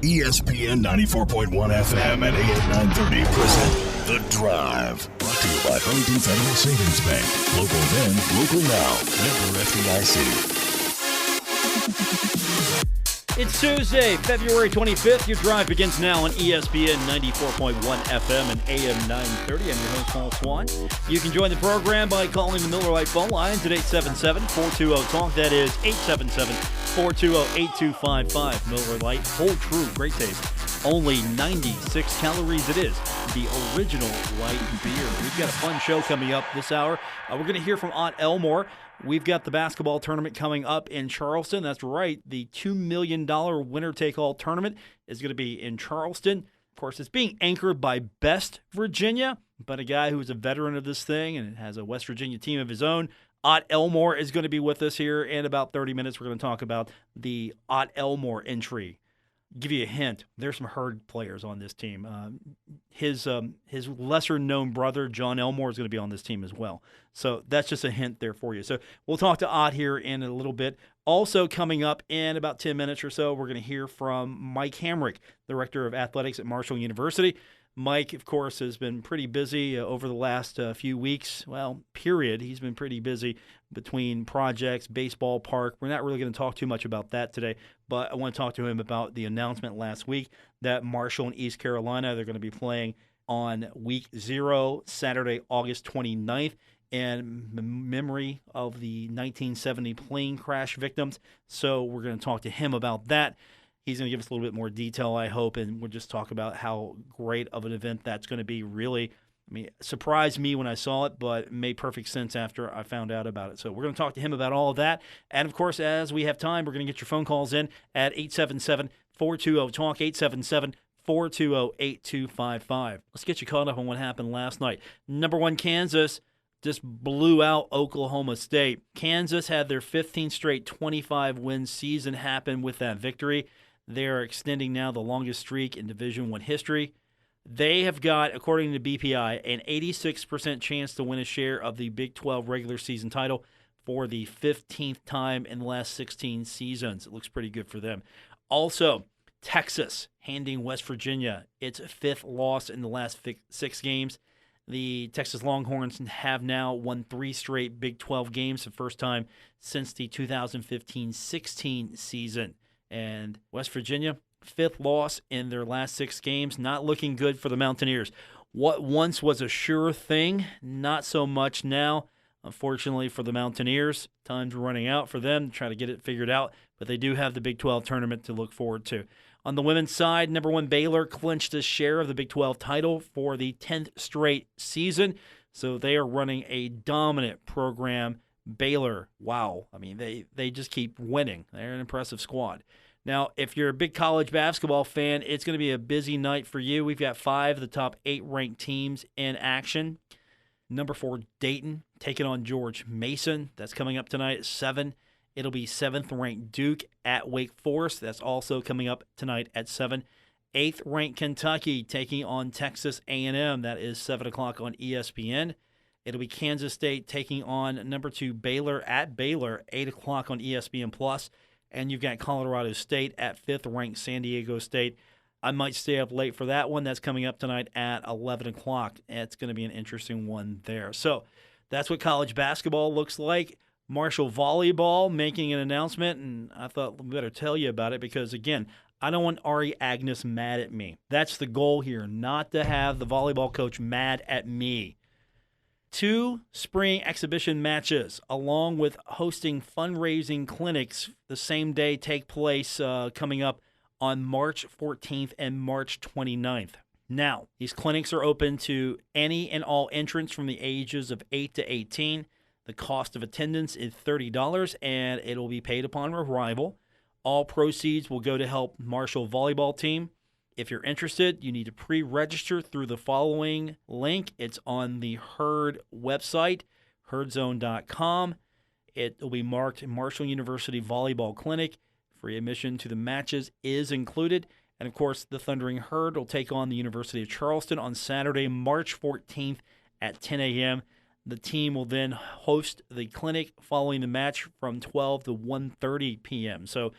ESPN 94.1 FM and AM 930 present The Drive. Brought to you by Huntington Federal Savings Bank. Local then, local now. Member FDIC. It's Tuesday, February 25th. Your drive begins now on ESPN 94.1 FM and AM 930. I'm your host, Paul Swann. You can join the program by calling the Miller Lite phone lines at 877-420-TALK. That is 877-420-8255. Miller Lite, whole true, great taste. Only 96 calories it is. The original light beer. We've got a fun show coming up this hour. We're going to hear from Ot Elmore. We've got the basketball tournament coming up in Charleston. That's right. The $2 million winner-take-all tournament is going to be in Charleston. Of course, it's being anchored by Best Virginia, but a guy who is a veteran of this thing and has a West Virginia team of his own. Ot Elmore is going to be with us here in about 30 minutes. We're going to talk about the Ot Elmore entry. Give you a hint. There's some Herd players on this team. His lesser-known brother, John Elmore, is going to be on this team as well. So that's just a hint there for you. So we'll talk to Ot here in a little bit. Also coming up in about 10 minutes or so, we're going to hear from Mike Hamrick, Director of Athletics at Marshall University. Mike, of course, has been pretty busy over the last few weeks. Well, period. He's been pretty busy between projects, baseball park. We're not really going to talk too much about that today, but I want to talk to him about the announcement last week that Marshall and East Carolina, they're going to be playing on week 0, Saturday, August 29th, in memory of the 1970 plane crash victims. So we're going to talk to him about that. He's going to give us a little bit more detail, I hope, and we'll just talk about how great of an event that's going to be. Really, I mean, it surprised me when I saw it, but it made perfect sense after I found out about it. So we're going to talk to him about all of that. And, of course, as we have time, we're going to get your phone calls in at 877-420-TALK, 877-420-8255. Let's get you caught up on what happened last night. Number 1, Kansas just blew out Oklahoma State. Kansas had their 15th straight 25-win season happen with that victory. They are extending now the longest streak in Division I history. They have got, according to BPI, an 86% chance to win a share of the Big 12 regular season title for the 15th time in the last 16 seasons. It looks pretty good for them. Also, Texas handing West Virginia its 5th loss in the last 6 games. The Texas Longhorns have now won 3 straight Big 12 games, the first time since the 2015-16 season. And West Virginia, 5th loss in their last 6 games. Not looking good for the Mountaineers. What once was a sure thing, not so much now. Unfortunately for the Mountaineers, time's running out for them to try to get it figured out. But they do have the Big 12 tournament to look forward to. On the women's side, number 1 Baylor clinched a share of the Big 12 title for the 10th straight season. So they are running a dominant program. Baylor, wow. I mean, they just keep winning. They're an impressive squad. Now, if you're a big college basketball fan, it's going to be a busy night for you. We've got 5 of the top 8 ranked teams in action. Number 4, Dayton, taking on George Mason. That's coming up tonight at 7. It'll be 7th-ranked Duke at Wake Forest. That's also coming up tonight at 7. 8th-ranked Kentucky taking on Texas A&M. That is 7 o'clock on ESPN. It'll be Kansas State taking on number 2 Baylor at Baylor, 8 o'clock on ESPN+. And you've got Colorado State at 5th-ranked San Diego State. I might stay up late for that one. That's coming up tonight at 11 o'clock. It's going to be an interesting one there. So that's what college basketball looks like. Marshall Volleyball making an announcement, and I thought we better tell you about it because, again, I don't want Ari Agnes mad at me. That's the goal here, not to have the volleyball coach mad at me. 2 spring exhibition matches, along with hosting fundraising clinics the same day, take place coming up on March 14th and March 29th. Now, these clinics are open to any and all entrants from the ages of 8 to 18. The cost of attendance is $30, and it will be paid upon arrival. All proceeds will go to help Marshall volleyball team. If you're interested, you need to pre-register through the following link. It's on the Herd website, herdzone.com. It will be marked Marshall University Volleyball Clinic. Free admission to the matches is included. And, of course, the Thundering Herd will take on the University of Charleston on Saturday, March 14th at 10 a.m. The team will then host the clinic following the match from 12 to 1:30 p.m. So,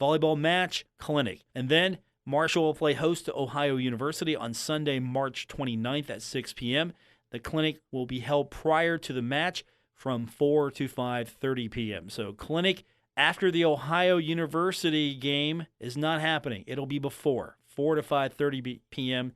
volleyball match, clinic. And then Marshall will play host to Ohio University on Sunday, March 29th at 6 p.m. The clinic will be held prior to the match from 4 to 5:30 p.m. So clinic after the Ohio University game is not happening. It'll be before 4 to 5:30 p.m.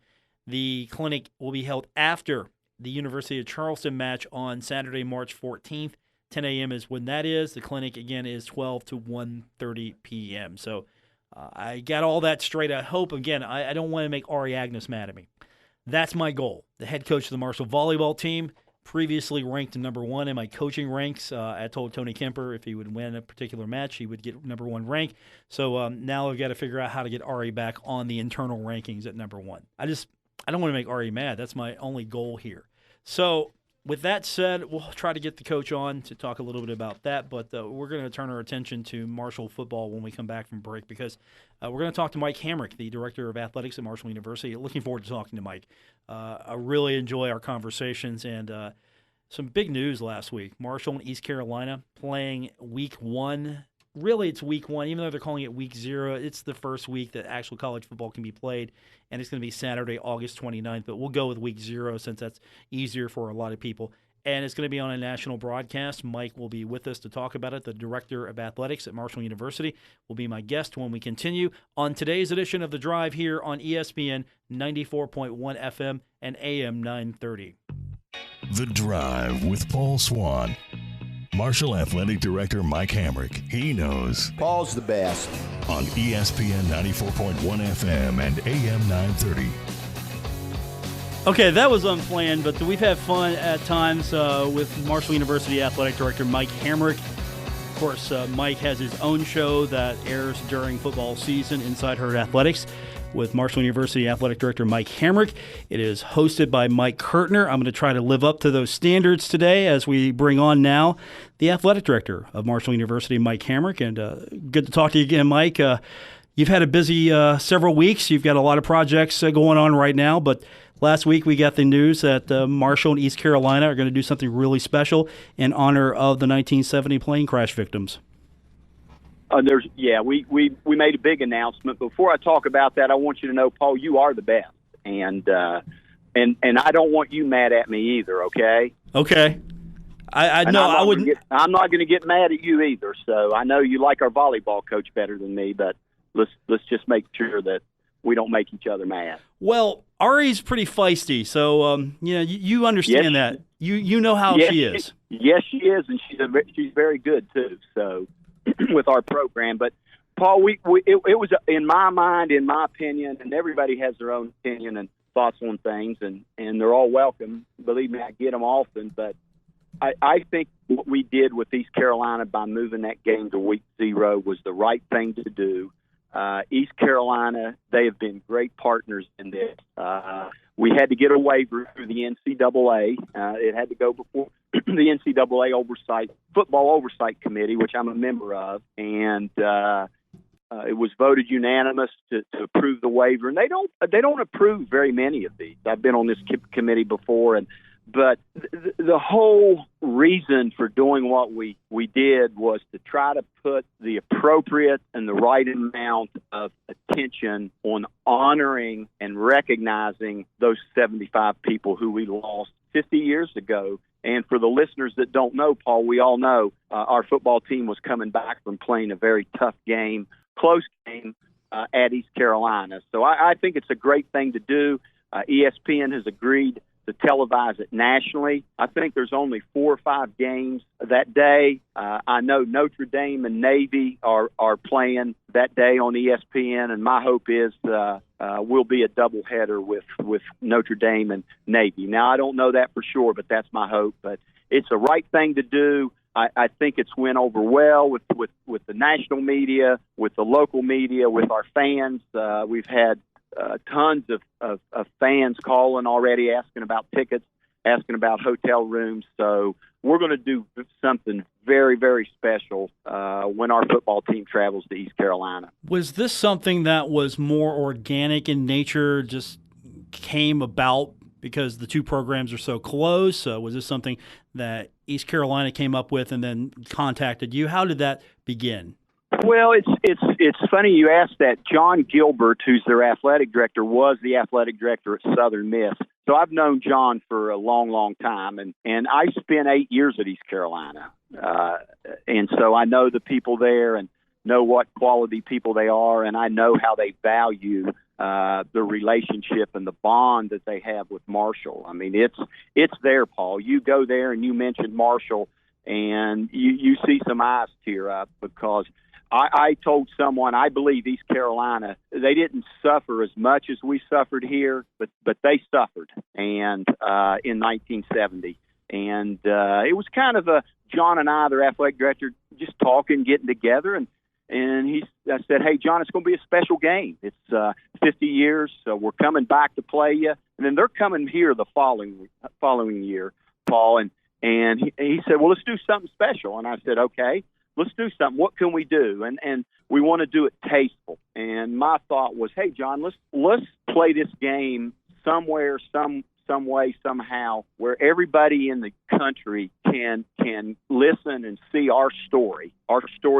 The clinic will be held after the University of Charleston match on Saturday, March 14th. 10 a.m. is when that is. The clinic, again, is 12 to 1:30 p.m. So I got all that straight. I hope, again, I don't want to make Ari Agnes mad at me. That's my goal. The head coach of the Marshall volleyball team, previously ranked number 1 in my coaching ranks. I told Tony Kemper if he would win a particular match, he would get number 1 rank. So now I've got to figure out how to get Ari back on the internal rankings at number 1. I don't want to make Ari mad. That's my only goal here. So with that said, we'll try to get the coach on to talk a little bit about that, but we're going to turn our attention to Marshall football when we come back from break because we're going to talk to Mike Hamrick, the Director of Athletics at Marshall University. Looking forward to talking to Mike. I really enjoy our conversations, and some big news last week. Marshall and East Carolina playing week 1. Really, it's week 1, even though they're calling it week 0. It's the first week that actual college football can be played, and it's going to be Saturday, August 29th. But we'll go with week 0 since that's easier for a lot of people. And it's going to be on a national broadcast. Mike will be with us to talk about it. The Director of Athletics at Marshall University will be my guest when we continue on today's edition of The Drive here on ESPN 94.1 FM and AM 930. The Drive with Paul Swann. Marshall Athletic Director Mike Hamrick. He knows. Paul's the best. On ESPN 94.1 FM and AM 930. Okay, that was unplanned, but we've had fun at times with Marshall University Athletic Director Mike Hamrick. Of course, Mike has his own show that airs during football season, Inside Herd Athletics, with Marshall University Athletic Director Mike Hamrick. It is hosted by Mike Kurtner. I'm going to try to live up to those standards today as we bring on now the Athletic Director of Marshall University, Mike Hamrick. And good to talk to you again, Mike. You've had a busy several weeks. You've got a lot of projects going on right now, but last week we got the news that Marshall and East Carolina are going to do something really special in honor of the 1970 plane crash victims. We made a big announcement. Before I talk about that, I want you to know, Paul, you are the best, and I don't want you mad at me either. Okay. Okay. I know I wouldn't. I'm not going to get mad at you either. So I know you like our volleyball coach better than me, but let's just make sure that we don't make each other mad. Well, Ari's pretty feisty, so you understand that. You know how she is. Yes, she is, and she's very good too. So. With our program, but Paul, it was in my mind, in my opinion, and everybody has their own opinion and thoughts on things, and they're all welcome. Believe me, I get them often, but I think what we did with East Carolina by moving that game to week 0 was the right thing to do. East Carolina, they have been great partners in this. We had to get a waiver through the NCAA. It had to go before the NCAA football oversight committee, which I'm a member of, and it was voted unanimous to approve the waiver. And they don't approve very many of these. I've been on this committee before, but the whole reason for doing what we did was to try to put the appropriate and the right amount of attention on honoring and recognizing those 75 people who we lost 50 years ago. And for the listeners that don't know, Paul, we all know our football team was coming back from playing a very tough game, close game at East Carolina. So I think it's a great thing to do. ESPN has agreed to televise it nationally. I think there's only 4 or 5 games that day. I know Notre Dame and Navy are playing that day on ESPN, and my hope is we'll be a doubleheader with Notre Dame and Navy. Now, I don't know that for sure, but that's my hope. But it's the right thing to do. I think it's went over well with the national media, with the local media, with our fans. We've had tons of fans calling already, asking about tickets, asking about hotel rooms. So we're going to do something very, very special when our football team travels to East Carolina. Was this something that was more organic in nature, just came about because the two programs are so close? Was this something that East Carolina came up with and then contacted you? How did that begin? Well, it's funny you asked that. John Gilbert, who's their athletic director, was the athletic director at Southern Miss. So I've known John for a long, long time, and I spent 8 years at East Carolina, and so I know the people there and know what quality people they are, and I know how they value the relationship and the bond that they have with Marshall. I mean, it's there, Paul. You go there and you mention Marshall, and you see some eyes tear up because I told someone, I believe East Carolina, they didn't suffer as much as we suffered here, but they suffered and in 1970. And it was kind of John and I, their athletic director, just talking, getting together. And I said, hey, John, it's going to be a special game. It's 50 years, so we're coming back to play you. And then they're coming here the following year, Paul. And he said, well, let's do something special. And I said, okay. Let's do something. What can we do? And we want to do it tasteful. And my thought was, hey, John, let's play this game somewhere, some way, somehow, where everybody in the country can listen and see our story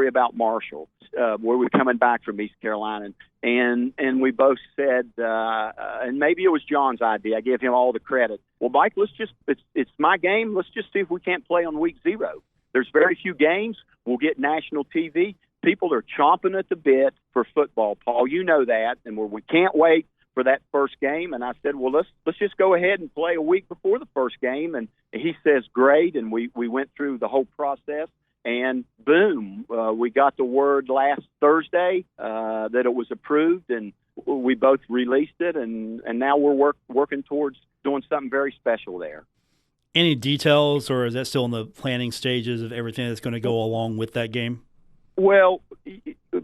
about Marshall, where we're coming back from East Carolina. And we both said, and maybe it was John's idea. I give him all the credit. Well, Mike, it's my game. Let's just see if we can't play on week 0. There's very few games. We'll get national TV. People are chomping at the bit for football, Paul. You know that, and we can't wait for that first game. And I said, well, let's just go ahead and play a week before the first game. And he says, great. And we went through the whole process. And boom, we got the word last Thursday that it was approved, and we both released it. And now we're working towards doing something very special there. Any details, or is that still in the planning stages of everything that's going to go along with that game? Well,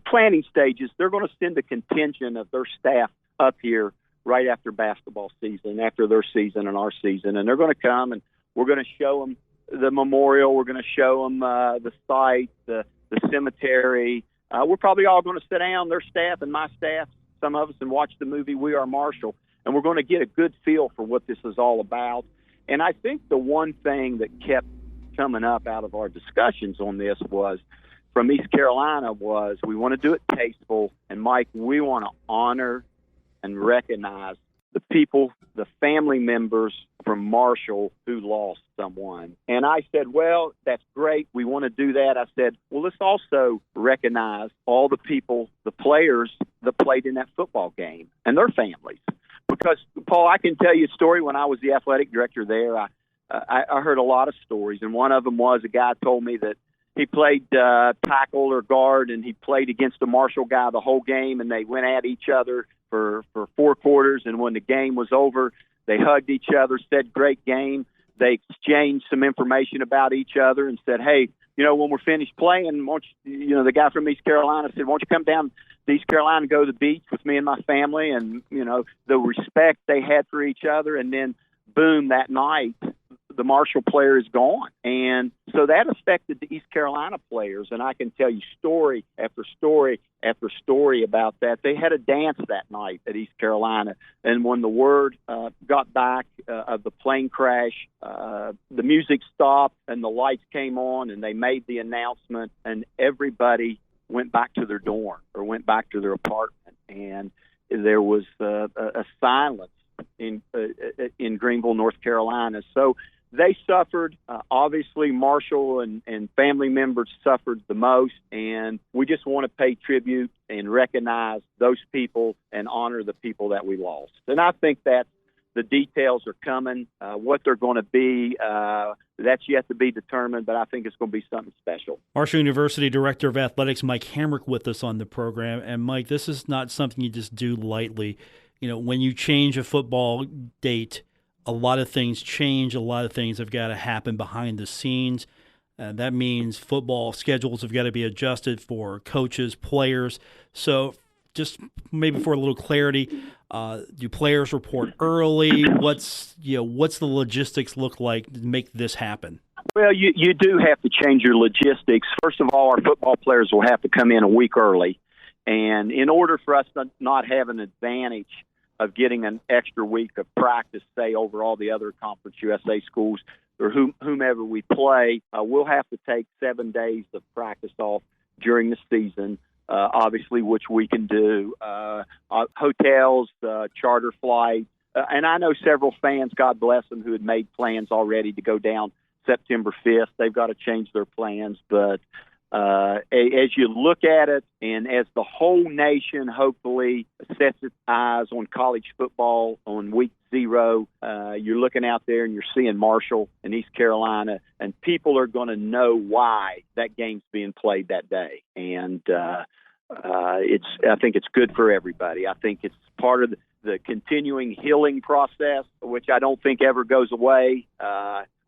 planning stages, they're going to send a contingent of their staff up here right after basketball season, after their season and our season, and they're going to come and we're going to show them the memorial. We're going to show them the site, the cemetery. We're probably all going to sit down, their staff and my staff, some of us, and watch the movie We Are Marshall, and we're going to get a good feel for what this is all about. And I think the one thing that kept coming up out of our discussions on this was, from East Carolina, was we want to do it tasteful. And, Mike, we want to honor and recognize the people, the family members from Marshall who lost someone. And I said, well, that's great. We want to do that. I said, well, let's also recognize all the people, the players that played in that football game and their families. Because, Paul, I can tell you a story. When I was the athletic director there, I heard a lot of stories, and one of them was a guy told me that he played tackle or guard, and he played against a Marshall guy the whole game, and they went at each other for 4 quarters, and when the game was over, they hugged each other, said, great game. They exchanged some information about each other and said, hey, when we're finished playing, won't you, the guy from East Carolina said, won't you come down to East Carolina and go to the beach with me and my family? And, the respect they had for each other. And then, boom, that night, the Marshall player is gone. And so that affected the East Carolina players. And I can tell you story after story after story about that. They had a dance that night at East Carolina. And when the word got back of the plane crash, the music stopped and the lights came on and they made the announcement, and everybody went back to their dorm or went back to their apartment. And there was a silence in Greenville, North Carolina. So they suffered. Obviously, Marshall and family members suffered the most, and we just want to pay tribute and recognize those people and honor the people that we lost. And I think that the details are coming. What they're going to be, that's yet to be determined, but I think it's going to be something special. Marshall University Director of Athletics Mike Hamrick with us on the program. And, Mike, this is not something you just do lightly. When you change a football date, a lot of things change. A lot of things have got to happen behind the scenes. That means football schedules have got to be adjusted for coaches, players. So just maybe for a little clarity, do players report early? What's the logistics look like to make this happen? Well, you do have to change your logistics. First of all, our football players will have to come in a week early. And in order for us to not have an advantage of getting an extra week of practice, say, over all the other Conference USA schools or whomever we play, we'll have to take 7 days of practice off during the season, obviously, which we can do. Hotels, charter flights. And I know several fans, God bless them, who had made plans already to go down September 5th. They've got to change their plans. But as you look at it, and as the whole nation hopefully sets its eyes on college football on week 0, you're looking out there and you're seeing Marshall and East Carolina, and people are going to know why that game's being played that day. And I think it's good for everybody. I think it's part of the continuing healing process, which I don't think ever goes away.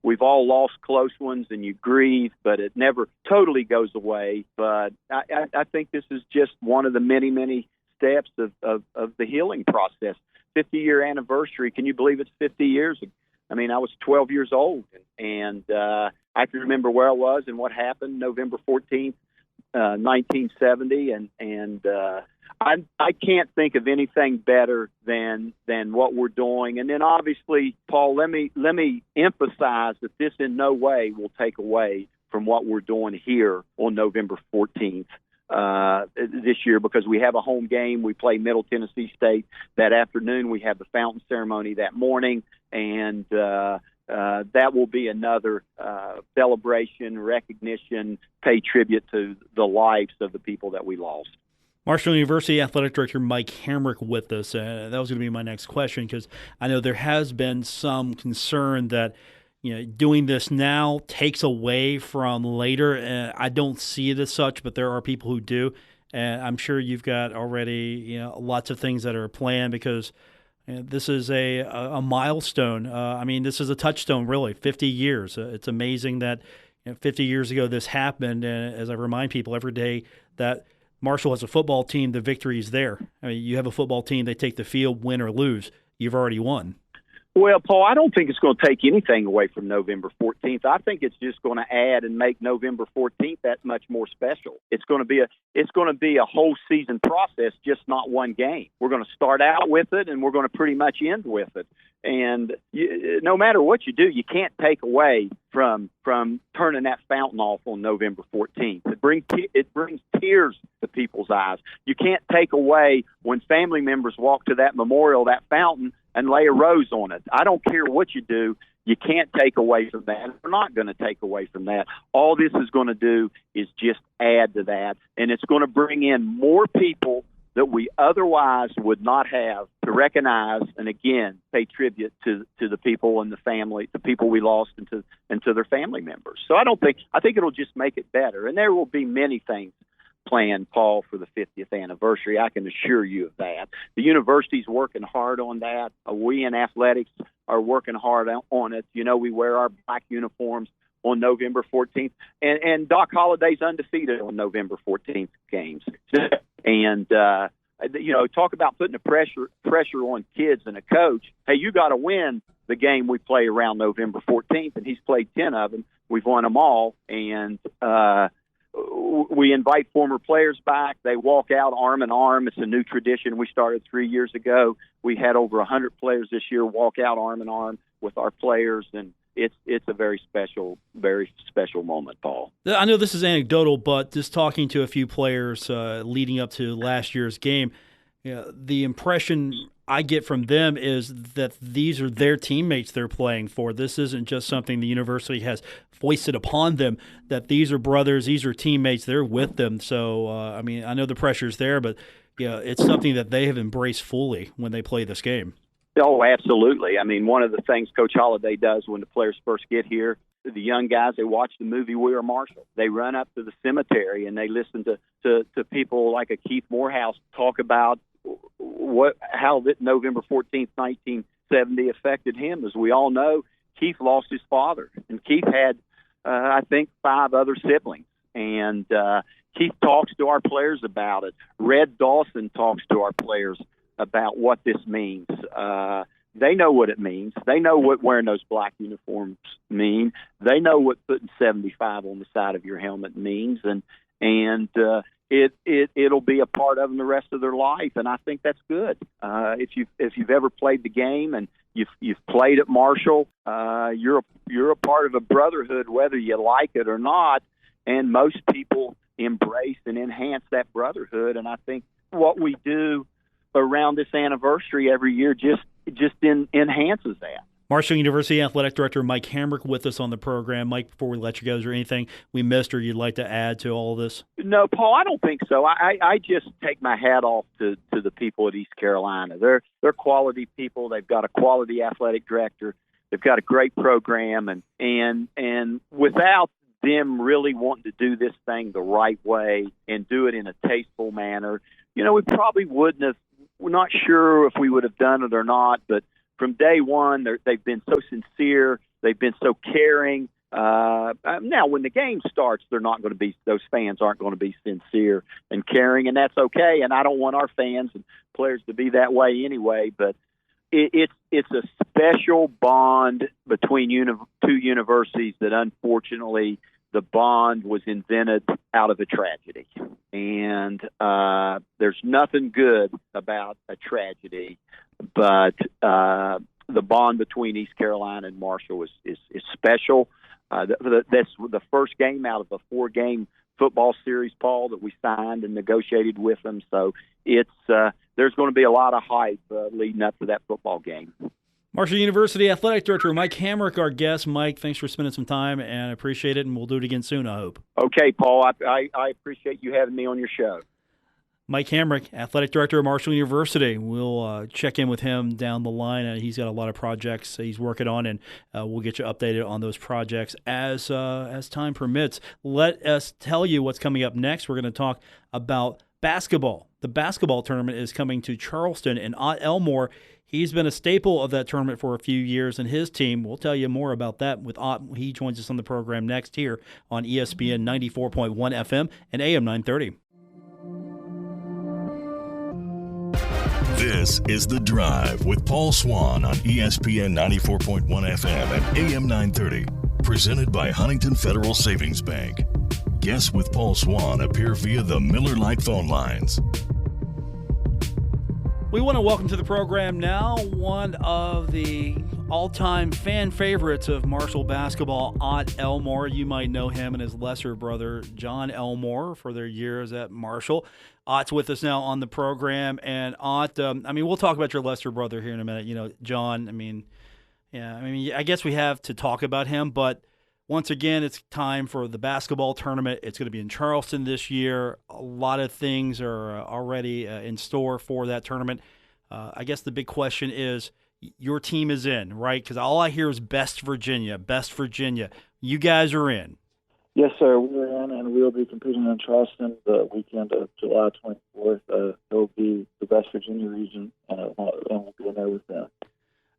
We've all lost close ones, and you grieve, but it never totally goes away. But I think this is just one of the many, many steps of the healing process. 50-year anniversary. Can you believe it's 50 years? I mean, I was 12 years old, and I can remember where I was and what happened November 14th, 1970, and I can't think of anything better than what we're doing. And then obviously, Paul, let me emphasize that this in no way will take away from what we're doing here on November 14th this year, because we have a home game. We play Middle Tennessee State that afternoon. We have the fountain ceremony that morning, and that will be another celebration, recognition, pay tribute to the lives of the people that we lost. Marshall University Athletic Director Mike Hamrick with us. That was going to be my next question, because I know there has been some concern that doing this now takes away from later. I don't see it as such, but there are people who do. And I'm sure you've got already lots of things that are planned, because this is a milestone. I mean, this is a touchstone, really. 50 years. It's amazing that 50 years ago this happened. And as I remind people every day that Marshall has a football team, the victory is there. I mean, you have a football team, they take the field, win or lose. You've already won. Well, Paul, I don't think it's going to take anything away from November 14th. I think it's just going to add and make November 14th that much more special. It's going to be a whole season process, just not one game. We're going to start out with it, and we're going to pretty much end with it. And no matter what you do, you can't take away from turning that fountain off on November 14th. It brings tears to people's eyes. You can't take away when family members walk to that memorial, that fountain, and lay a rose on it. I don't care what you do. You can't take away from that. We're not going to take away from that. All this is going to do is just add to that, and it's going to bring in more people that we otherwise would not have to recognize and, again, pay tribute to the people and the family, the people we lost, and to their family members. So I think it'll just make it better. And there will be many things planned, Paul, for the 50th anniversary. I can assure you of that. The university's working hard on that. We in athletics are working hard on it. We wear our black uniforms on November 14th, and Doc Holliday's undefeated on November 14th games. And talk about putting the pressure on kids and a coach. Hey, you got to win the game we play around November 14th, and he's played 10 of them. We've won them all, and we invite former players back. They walk out arm in arm. It's a new tradition we started 3 years ago. We had over 100 players this year walk out arm in arm with our players, and it's a very special moment, Paul. I know this is anecdotal, but just talking to a few players leading up to last year's game, the impression I get from them is that these are their teammates they're playing for. This isn't just something the university has foisted upon them, that these are brothers, these are teammates, they're with them. So, I know the pressure's there, but it's something that they have embraced fully when they play this game. Oh, absolutely. One of the things Coach Holliday does when the players first get here, the young guys, they watch the movie We Are Marshall. They run up to the cemetery and they listen to people like a Keith Morehouse talk about how that November 14th, 1970 affected him. As we all know, Keith lost his father, and Keith had, I think, 5 other siblings. And Keith talks to our players about it. Red Dawson talks to our players about what this means. They know what it means. They know what wearing those black uniforms mean. They know what putting 75 on the side of your helmet means, and it'll be a part of them the rest of their life. And I think that's good. If you've ever played the game and you've played at Marshall, you're a part of a brotherhood, whether you like it or not. And most people embrace and enhance that brotherhood. And I think what we do around this anniversary every year just enhances that. Marshall University Athletic Director Mike Hamrick with us on the program. Mike, before we let you go, is there anything we missed or you'd like to add to all this? No, Paul, I don't think so. I just take my hat off to the people at East Carolina. They're quality people. They've got a quality athletic director. They've got a great program, and without them really wanting to do this thing the right way and do it in a tasteful manner, we probably wouldn't have. We're not sure if we would have done it or not, but from day one, they've been so sincere. They've been so caring. Now, when the game starts, those fans aren't going to be sincere and caring, and that's okay. And I don't want our fans and players to be that way anyway. But it's a special bond between two universities that, unfortunately, the bond was invented out of a tragedy. And there's nothing good about a tragedy. But the bond between East Carolina and Marshall is special. That's the first game out of a 4-game football series, Paul, that we signed and negotiated with them. So there's going to be a lot of hype leading up to that football game. Marshall University Athletic Director Mike Hamrick, our guest. Mike, thanks for spending some time, and I appreciate it, and we'll do it again soon, I hope. Okay, Paul, I appreciate you having me on your show. Mike Hamrick, Athletic Director of Marshall University. We'll check in with him down the line. He's got a lot of projects he's working on, and we'll get you updated on those projects as time permits. Let us tell you what's coming up next. We're going to talk about basketball. The basketball tournament is coming to Charleston, and Ot Elmore, he's been a staple of that tournament for a few years, and his team, we'll tell you more about that with Ot. He joins us on the program next here on ESPN 94.1 FM and AM 930. This is The Drive with Paul Swann on ESPN 94.1 FM and AM 930. Presented by Huntington Federal Savings Bank. Guests with Paul Swann appear via the Miller Lite phone lines. We want to welcome to the program now one of the all-time fan favorites of Marshall basketball, Ot Elmore. You might know him and his lesser brother, John Elmore, for their years at Marshall. Ot's with us now on the program. And Ot, we'll talk about your lesser brother here in a minute. John, I guess we have to talk about him. But once again, it's time for the basketball tournament. It's going to be in Charleston this year. A lot of things are already in store for that tournament. I guess the big question is, your team is in, right? Because all I hear is best Virginia. You guys are in. Yes, sir. We're in, and we'll be competing in Charleston the weekend of July 24th. It'll be the West Virginia region, and we'll be in there with them.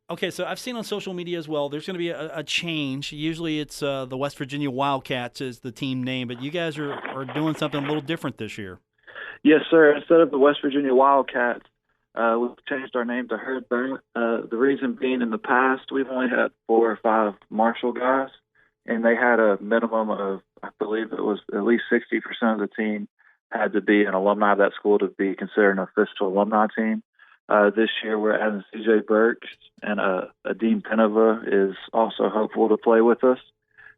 Okay, so I've seen on social media as well, there's going to be a change. Usually it's the West Virginia Wildcats is the team name, but you guys are doing something a little different this year. Yes, sir. Instead of the West Virginia Wildcats, we've changed our name to Herd Bat. The reason being, in the past, we've only had 4 or 5 Marshall guys, and they had a minimum of, I believe it was at least 60% of the team had to be an alumni of that school to be considered an official alumni team. This year we're adding C.J. Burks, and Adeem Penova is also hopeful to play with us,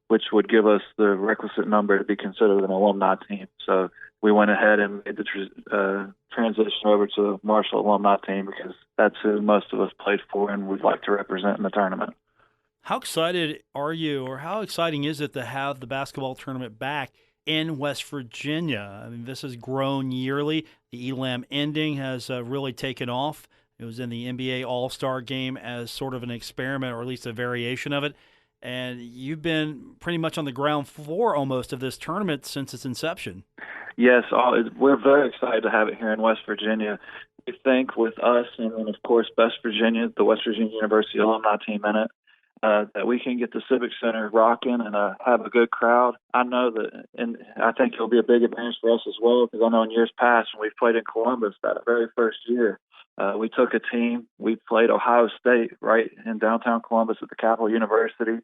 which would give us the requisite number to be considered an alumni team. So we went ahead and made the transition over to the Marshall alumni team because that's who most of us played for and we'd like to represent in the tournament. How excited are you, or how exciting is it to have the basketball tournament back in West Virginia? I mean, this has grown yearly. The Elam ending has really taken off. It was in the NBA All-Star game as sort of an experiment, or at least a variation of it. And you've been pretty much on the ground floor almost of this tournament since its inception. Yes, we're very excited to have it here in West Virginia. We think with us and then, of course, West Virginia, the West Virginia University alumni team in it, that we can get the Civic Center rocking and have a good crowd. I know that, and I think it'll be a big advantage for us as well, because I know in years past when we've played in Columbus that very first year, we took a team. We played Ohio State right in downtown Columbus at the Capital University.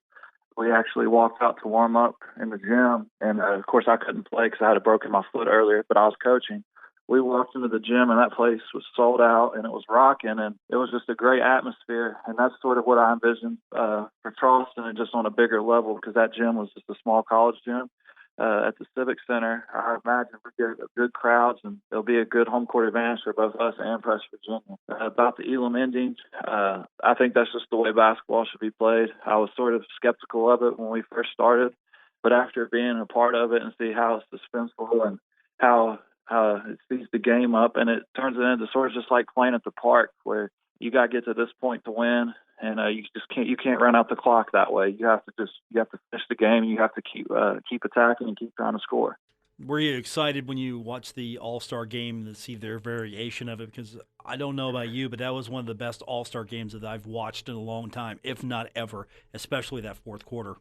We actually walked out to warm up in the gym, and of course I couldn't play because I had broken my foot earlier, but I was coaching. We walked into the gym, and that place was sold out, and it was rocking, and it was just a great atmosphere. And that's sort of what I envisioned for Charleston, and just on a bigger level, because that gym was just a small college gym. at the Civic Center, I imagine we get good crowds, and it'll be a good home court advantage for both us and West Virginia. About the Elam ending, I think that's just the way basketball should be played. I was sort of skeptical of it when we first started, but after being a part of it and see how it's suspenseful and how it speeds the game up, and it turns it into sort of just like playing at the park, where you got to get to this point to win, and you can't run out the clock that way. You have to finish the game. You have to keep attacking and keep trying to score. Were you excited when you watched the All-Star game to see their variation of it? Because I don't know about you, but that was one of the best All-Star games that I've watched in a long time, if not ever, especially that fourth quarter.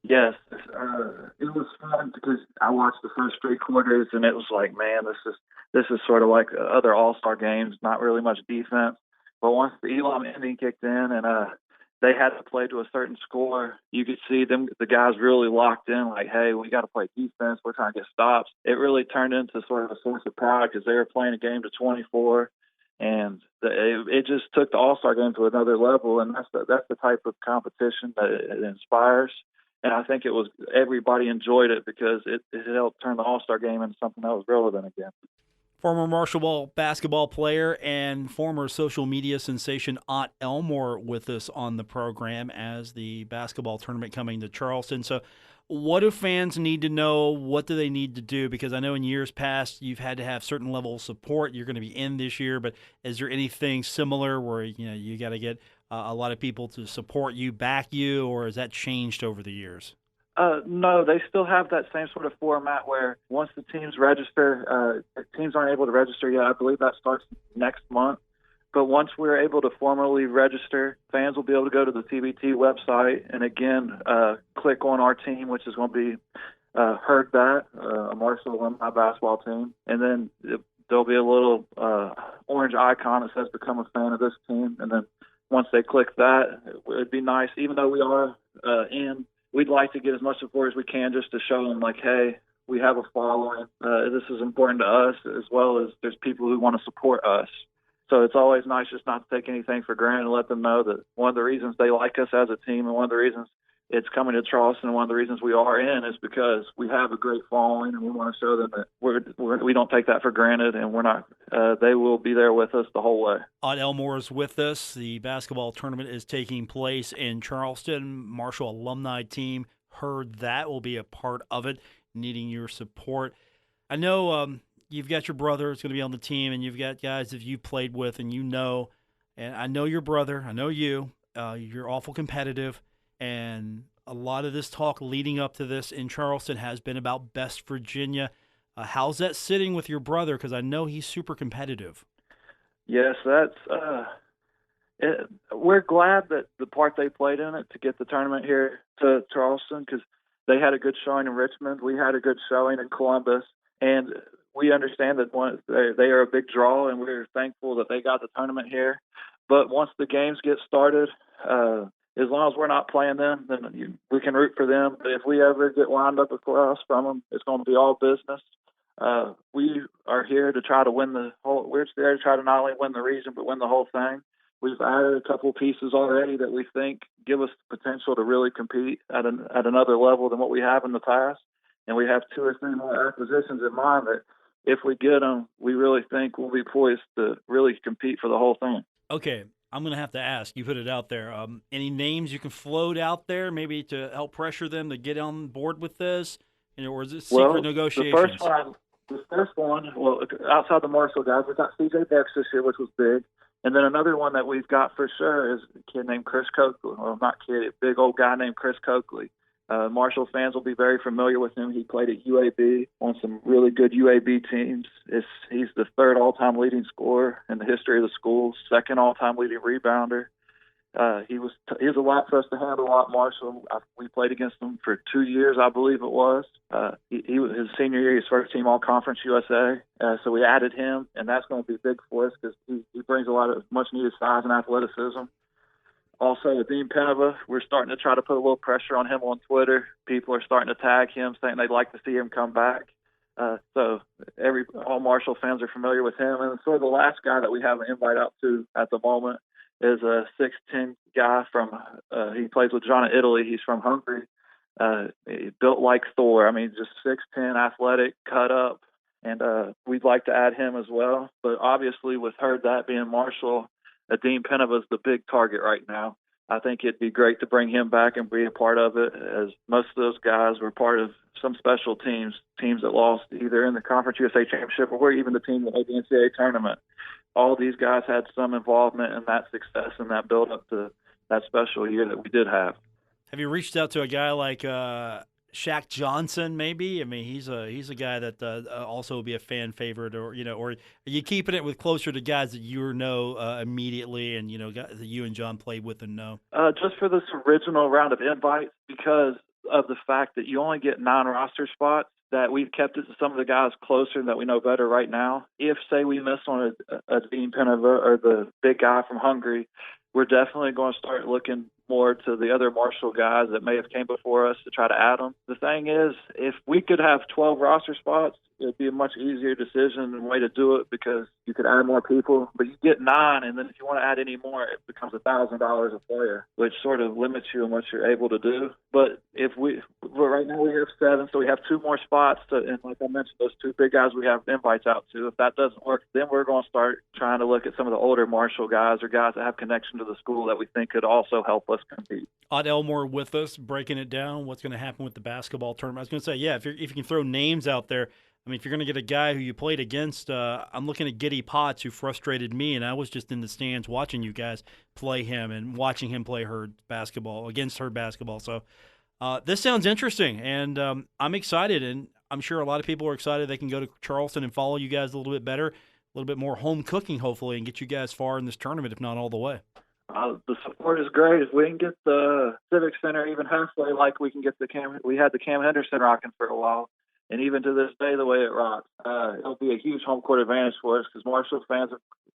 Yes, it was fun because I watched the first 3 quarters, and it was like, man, this is sort of like other All-Star games, not really much defense. But once the Elam ending kicked in and they had to play to a certain score, you could see the guys really locked in, like, hey, we got to play defense. We're trying to get stops. It really turned into sort of a source of pride because they were playing a game to 24, and it just took the All-Star game to another level, and that's the type of competition that it inspires. And I think everybody enjoyed it because it helped turn the All-Star game into something that was relevant again. Former Marshall basketball player and former social media sensation Ot Elmore with us on the program as the basketball tournament coming to Charleston. So what do fans need to know? What do they need to do? Because I know in years past you've had to have certain level of support. You're going to be in this year, but is there anything similar where you got to get a lot of people to support you, back you, or has that changed over the years? No, they still have that same sort of format where once the teams register, teams aren't able to register yet. I believe that starts next month. But once we're able to formally register, fans will be able to go to the TBT website and, again, click on our team, which is going to be Heard That, a Marshall alumni basketball team. And then there'll be a little orange icon that says become a fan of this team. And then once they click that, it'd be nice, even though we are in, we'd like to get as much support as we can just to show them, like, hey, we have a following. This is important to us, as well as there's people who want to support us. So it's always nice just not to take anything for granted and let them know that one of the reasons they like us as a team and one of the reasons it's coming to Charleston and one of the reasons we are in is because we have a great following, and we want to show them that we don't take that for granted, and we're not. They will be there with us the whole way. Ot Elmore is with us. The basketball tournament is taking place in Charleston. Marshall alumni team Heard That will be a part of it, needing your support. I know you've got your brother who's going to be on the team, and you've got guys that you played with, and and I know your brother. I know you. You're awful competitive. And a lot of this talk leading up to this in Charleston has been about West Virginia. How's that sitting with your brother? Because I know he's super competitive. Yes, we're glad that the part they played in it to get the tournament here to Charleston, because they had a good showing in Richmond. We had a good showing in Columbus. And we understand that they are a big draw, and we're thankful that they got the tournament here. But once the games get started, as long as we're not playing them, then we can root for them. But if we ever get wound up across from them, it's going to be all business. We are here to try to win the whole. We're there to try to not only win the region, but win the whole thing. We've added a couple pieces already that we think give us the potential to really compete at another level than what we have in the past. And we have 2 or 3 more acquisitions in mind that if we get them, we really think we'll be poised to really compete for the whole thing. Okay. I'm going to have to ask, you put it out there, any names you can float out there maybe to help pressure them to get on board with this? Or is it secret negotiations? The first one, outside the Marshall guys, we got C.J. Bucks this year, which was big. And then another one that we've got for sure is a kid named Chris Coakley. Well, not kid, a big old guy named Chris Coakley. Marshall fans will be very familiar with him. He played at UAB on some really good UAB teams. He's the 3rd all-time leading scorer in the history of the school, 2nd all-time leading rebounder. He was a lot for us to handle at Marshall. We played against him for 2 years, I believe it was. He was his senior year, his first team All-Conference USA. So we added him, and that's going to be big for us because he brings a lot of much-needed size and athleticism. Also, Dean Penova, we're starting to try to put a little pressure on him on Twitter. People are starting to tag him, saying they'd like to see him come back. So all Marshall fans are familiar with him. And sort of the last guy that we have an invite out to at the moment is a 6'10" guy he plays with John in Italy. He's from Hungary. built like Thor. I mean, just 6'10", athletic, cut up, and we'd like to add him as well. But obviously, with Heard That being Marshall, Adeem Penava's the big target right now. I think it'd be great to bring him back and be a part of it, as most of those guys were part of some special teams that lost either in the Conference USA Championship or even the team that made the NCAA tournament. All these guys had some involvement in that success and that build up to that special year that we did have. Have you reached out to a guy like Shaq Johnson? Maybe. I mean, he's a guy that also would be a fan favorite, or are you keeping it with closer to guys that you know immediately, and guys that you and John played with and know? Just for this original round of invites, because of the fact that you only get 9 roster spots, that we've kept it to some of the guys closer that we know better right now. If, say, we miss on a Dean Penava or the big guy from Hungary, we're definitely going to start looking more to the other Marshall guys that may have came before us to try to add them. The thing is, if we could have 12 roster spots, it'd be a much easier decision and way to do it, because you could add more people. But you get 9, and then if you want to add any more, it becomes $1,000 a player, which sort of limits you in what you're able to do. But right now we have 7, so we have 2 more spots. And like I mentioned, those 2 big guys we have invites out to. If that doesn't work, then we're going to start trying to look at some of the older Marshall guys or guys that have connection to the school that we think could also help us compete. Ot Elmore with us, breaking it down. What's going to happen with the basketball tournament? I was going to say, yeah, if you can throw names out there. I mean, if you're going to get a guy who you played against, I'm looking at Giddy Potts, who frustrated me, and I was just in the stands watching you guys play him and watching him play Herd basketball. So this sounds interesting, and I'm excited, and I'm sure a lot of people are excited they can go to Charleston and follow you guys a little bit better, a little bit more home cooking, hopefully, and get you guys far in this tournament, if not all the way. The support is great. If we can get the Civic Center even halfway, like we can get we had the Cam Henderson rocking for a while. And even to this day, the way it rocks, it'll be a huge home court advantage for us, because Marshall fans,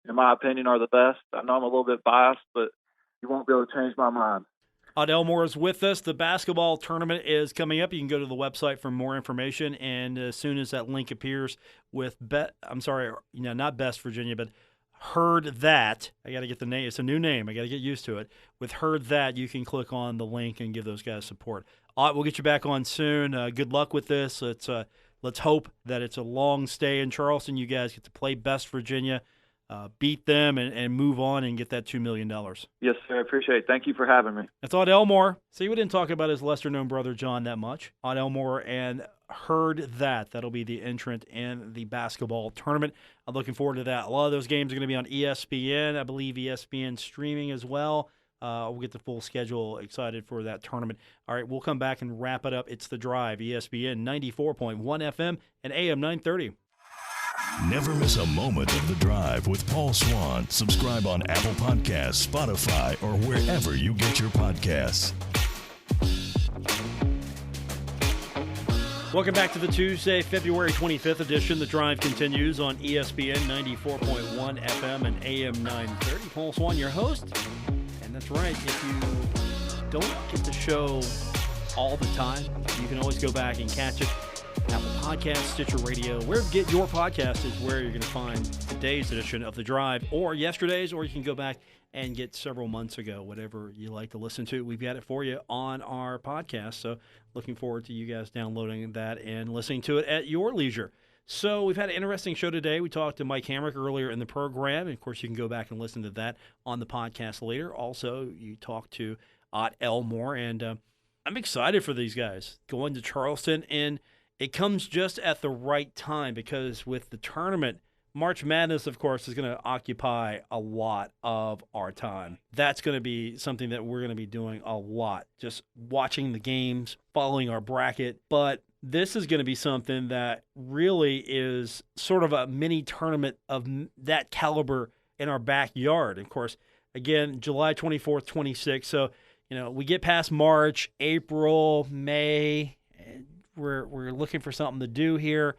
in my opinion, are the best. I know I'm a little bit biased, but you won't be able to change my mind. Ot Elmore is with us. The basketball tournament is coming up. You can go to the website for more information, and as soon as that link appears with not Best Virginia, but Heard That. I got to get the name. It's a new name. I got to get used to it. With Heard That, you can click on the link and give those guys support. Ot, we'll get you back on soon. Good luck with this. Let's hope that it's a long stay in Charleston. You guys get to play Best Virginia, beat them, and move on and get that $2 million. Yes, sir. I appreciate it. Thank you for having me. That's Ot Elmore. See, we didn't talk about his lesser-known brother, John, that much. Ot Elmore and Heard That. That'll be the entrant in the basketball tournament. I'm looking forward to that. A lot of those games are going to be on ESPN. I believe ESPN streaming as well. We'll get the full schedule. Excited for that tournament. All right, we'll come back and wrap it up. It's The Drive, ESPN 94.1 FM and AM 930. Never miss a moment of The Drive with Paul Swann. Subscribe on Apple Podcasts, Spotify, or wherever you get your podcasts. Welcome back to the Tuesday, February 25th edition. The Drive continues on ESPN 94.1 FM and AM 930. Paul Swann, your host. And that's right, if you don't get the show all the time, you can always go back and catch it. Apple Podcasts, Stitcher Radio, where you get your podcast is where you're going to find today's edition of The Drive, or yesterday's, or you can go back and get several months ago, whatever you like to listen to. We've got it for you on our podcast, so looking forward to you guys downloading that and listening to it at your leisure. So we've had an interesting show today. We talked to Mike Hamrick earlier in the program, and of course you can go back and listen to that on the podcast later. Also, you talked to Ot Elmore, and I'm excited for these guys going to Charleston, and it comes just at the right time, because with the tournament, March Madness, of course, is going to occupy a lot of our time. That's going to be something that we're going to be doing a lot, just watching the games, following our bracket. But this is going to be something that really is sort of a mini tournament of that caliber in our backyard. Of course, again, July 24th, 26th. So, we get past March, April, May. We're looking for something to do here.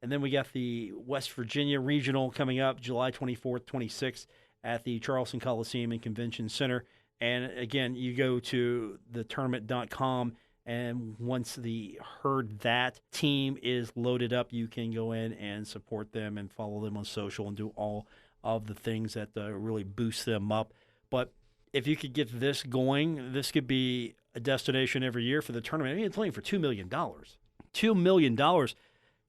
And then we got the West Virginia Regional coming up July 24th, 26th at the Charleston Coliseum and Convention Center. And again, you go to thetournament.com, and once the Heard That team is loaded up, you can go in and support them and follow them on social and do all of the things that really boost them up. But if you could get this going, this could be a destination every year for the tournament. I mean, it's playing for $2 million. $2 million.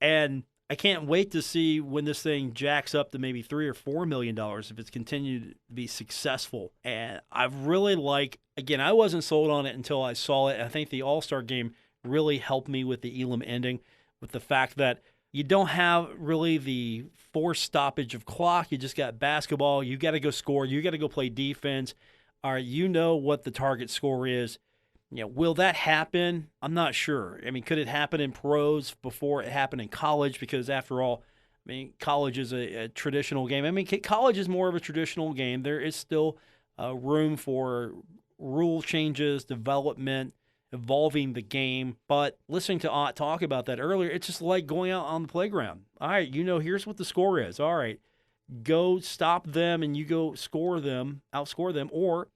And I can't wait to see when this thing jacks up to maybe $3 or $4 million if it's continued to be successful. And I really like, again, I wasn't sold on it until I saw it. I think the All-Star game really helped me with the Elam ending, with the fact that you don't have really the forced stoppage of clock. You just got basketball. You got to go score. You got to go play defense. All right, you know what the target score is. Will that happen? I'm not sure. I mean, could it happen in pros before it happened in college? Because after all, I mean, college is a traditional game. I mean, college is more of a traditional game. There is still room for rule changes, development, evolving the game. But listening to Ot talk about that earlier, it's just like going out on the playground. All right, here's what the score is. All right, go stop them and you go outscore them, or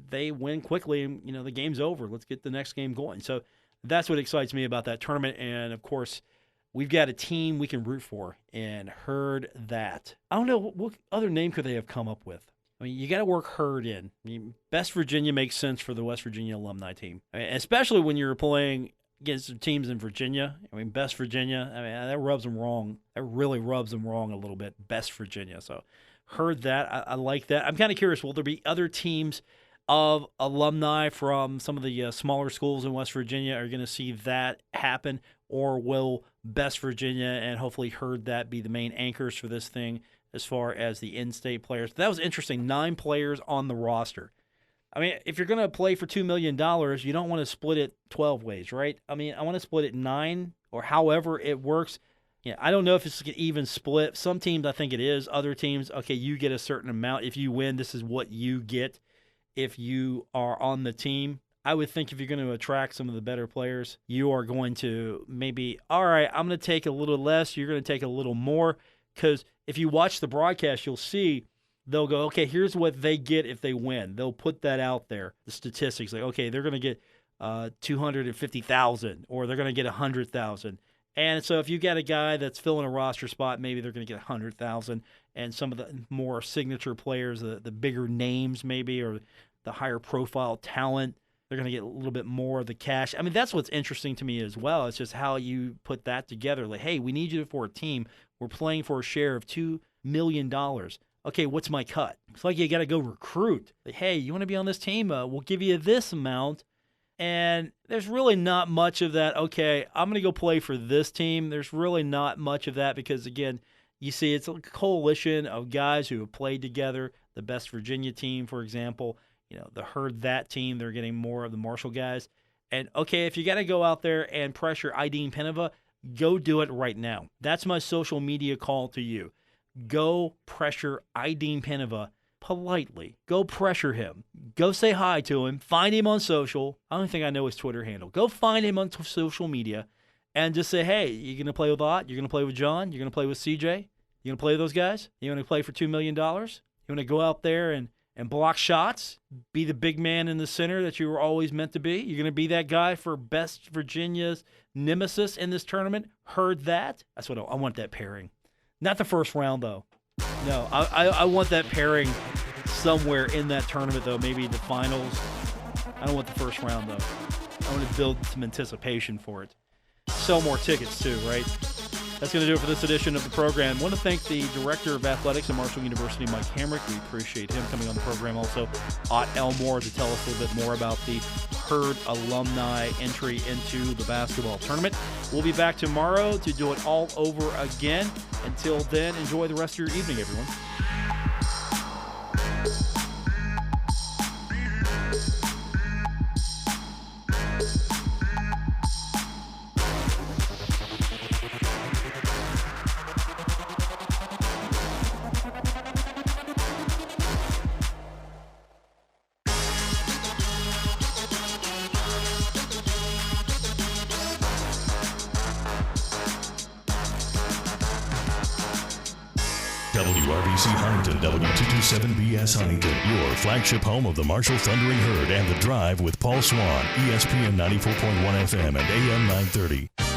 they win quickly and the game's over. Let's get the next game going. So that's what excites me about that tournament. And of course, we've got a team we can root for, and Heard That. I don't know what other name could they have come up with. I mean, you got to work Heard in. I mean, Best Virginia makes sense for the West Virginia alumni team, especially when you're playing against teams in Virginia. I mean, Best Virginia, that rubs them wrong. That really rubs them wrong a little bit, Best Virginia. So Heard That. I like that. I'm kind of curious, will there be other teams of alumni from some of the smaller schools in West Virginia? Are you going to see that happen? Or will Best Virginia and hopefully Heard That be the main anchors for this thing as far as the in-state players? That was interesting. 9 players on the roster. I mean, if you're going to play for $2 million, you don't want to split it 12 ways, right? I mean, I want to split it 9 or however it works. I don't know if it's an even split. Some teams, I think it is. Other teams, okay, you get a certain amount. If you win, this is what you get if you are on the team. I would think if you're going to attract some of the better players, you are going to maybe, all right, I'm going to take a little less. You're going to take a little more. Because if you watch the broadcast, you'll see they'll go, okay, here's what they get if they win. They'll put that out there, the statistics. Like, okay, they're going to get 250,000 or they're going to get 100,000. And so if you got a guy that's filling a roster spot, maybe they're going to get 100,000. And some of the more signature players, the bigger names maybe, or the higher profile talent, they're going to get a little bit more of the cash. I mean, that's what's interesting to me as well. It's just how you put that together. Like, hey, we need you for a team. We're playing for a share of $2 million. Okay, what's my cut? It's like you got to go recruit. Like, hey, you want to be on this team? We'll give you this amount. And there's really not much of that, okay, I'm going to go play for this team. There's really not much of that because, again, you see it's a coalition of guys who have played together. The Best Virginia team, for example, the Heard That team, they're getting more of the Marshall guys. And, okay, if you got to go out there and pressure Ideen Penova, go do it right now. That's my social media call to you. Go pressure Ideen Penova politely. Go pressure him. Go say hi to him. Find him on social. I don't think I know his Twitter handle. Go find him on social media and just say, hey, you're going to play with Ot? You're going to play with John? You're going to play with CJ? You're going to play with those guys? You want to play for $2 million? You want to go out there and block shots? Be the big man in the center that you were always meant to be? You're going to be that guy for Best Virginia's nemesis in this tournament? Heard That? That's what I want, that pairing. Not the first round, though. No, I want that pairing somewhere in that tournament, though. Maybe the finals. I don't want the first round, though. I want to build some anticipation for it. Sell more tickets, too, right? That's going to do it for this edition of the program. I want to thank the Director of Athletics at Marshall University, Mike Hamrick. We appreciate him coming on the program. Also, Ot Elmore to tell us a little bit more about the Heard alumni entry into the basketball tournament. We'll be back tomorrow to do it all over again. Until then, enjoy the rest of your evening, everyone. WRBC Huntington, W227BS Huntington, your flagship home of the Marshall Thundering Herd and The Drive with Paul Swann, ESPN 94.1 FM and AM 930.